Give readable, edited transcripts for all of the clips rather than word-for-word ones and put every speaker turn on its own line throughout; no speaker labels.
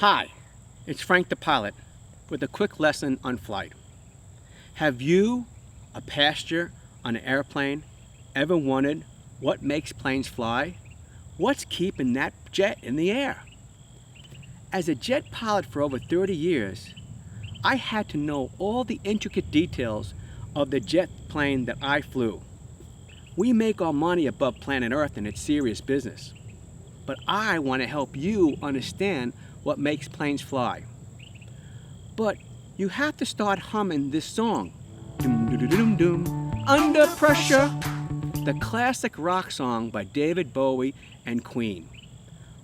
Hi, it's Frank the pilot with a quick lesson on flight. Have you, a passenger on an airplane, ever wondered what makes planes fly? What's keeping that jet in the air? As a jet pilot for over 30 years, I had to know all the intricate details of the jet plane that I flew. We make our money above planet Earth and it's serious business. But I want to help you understand what makes planes fly. But you have to start humming this song. Doom, doom, doom, doom. Under Pressure, the classic rock song by David Bowie and Queen.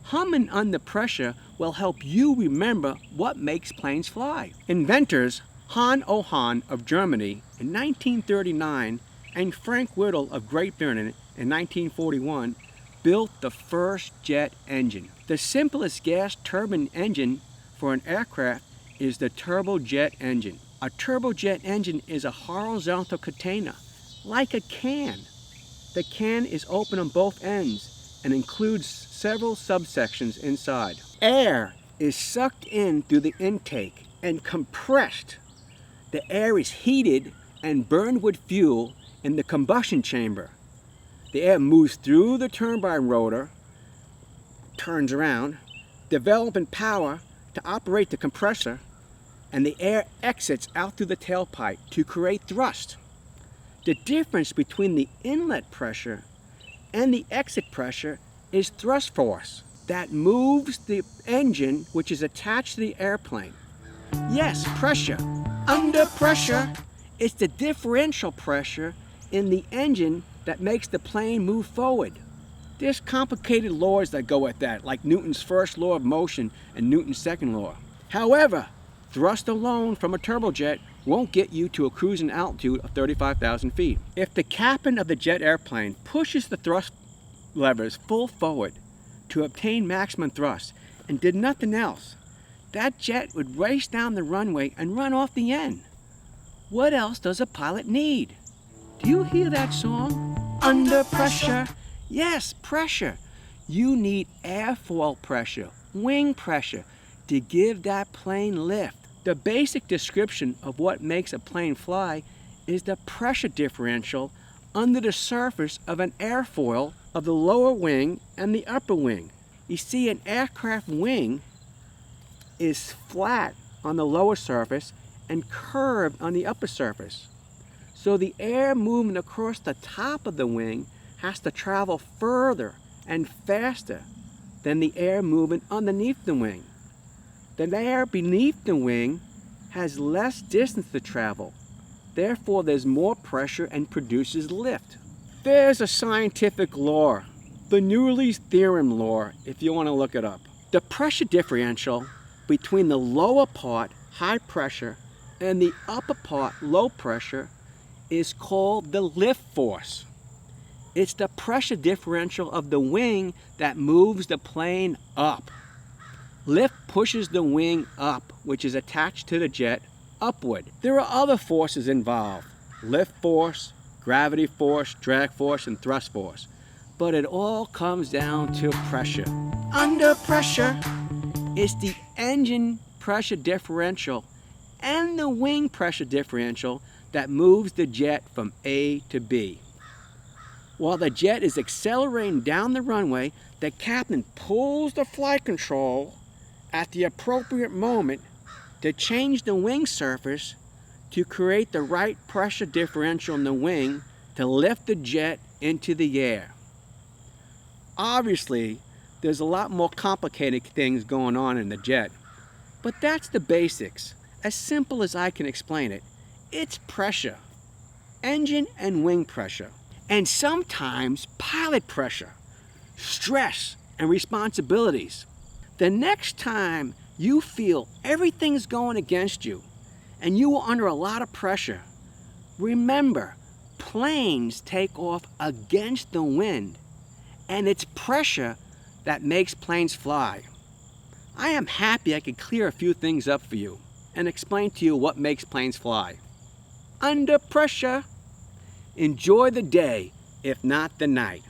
Humming Under Pressure will help you remember what makes planes fly. Inventors Hans Hahn of Germany in 1939 and Frank Whittle of Great Britain in 1941 built the first jet engine. The simplest gas turbine engine for an aircraft is the turbojet engine. A turbojet engine is a horizontal container, like a can. The can is open on both ends and includes several subsections inside. Air is sucked in through the intake and compressed. The air is heated and burned with fuel in the combustion chamber. The air moves through the turbine rotor, turns around, developing power to operate the compressor, and the air exits out through the tailpipe to create thrust. The difference between the inlet pressure and the exit pressure is thrust force that moves the engine which is attached to the airplane. Yes, pressure. Under pressure, it's the differential pressure in the engine that makes the plane move forward. There's complicated laws that go with that, like Newton's first law of motion and Newton's second law. However, thrust alone from a turbojet won't get you to a cruising altitude of 35,000 feet. If the captain of the jet airplane pushes the thrust levers full forward to obtain maximum thrust and did nothing else, that jet would race down the runway and run off the end. What else does a pilot need? Do you hear that song? Under pressure. Yes, pressure. You need airfoil pressure, wing pressure, to give that plane lift. The basic description of what makes a plane fly is the pressure differential under the surface of an airfoil of the lower wing and the upper wing. You see, an aircraft wing is flat on the lower surface and curved on the upper surface. So the air moving across the top of the wing has to travel further and faster than the air moving underneath the wing. The air beneath the wing has less distance to travel. Therefore, there's more pressure and produces lift. There's a scientific law, Bernoulli's theorem law, if you want to look it up. The pressure differential between the lower part, high pressure, and the upper part, low pressure, is called the lift force. It's the pressure differential of the wing that moves the plane up. Lift pushes the wing up, which is attached to the jet, upward. There are other forces involved: lift force, gravity force, drag force, and thrust force. But it all comes down to pressure. Under pressure, it's the engine pressure differential and the wing pressure differential that moves the jet from A to B. While the jet is accelerating down the runway, the captain pulls the flight control at the appropriate moment to change the wing surface to create the right pressure differential in the wing to lift the jet into the air. Obviously, there's a lot more complicated things going on in the jet, but that's the basics. As simple as I can explain it, it's pressure, engine and wing pressure, and sometimes pilot pressure, stress, and responsibilities. The next time you feel everything's going against you and you are under a lot of pressure, remember, planes take off against the wind, and it's pressure that makes planes fly. I am happy I could clear a few things up for you and explain to you what makes planes fly. Under pressure. Enjoy the day, if not the night.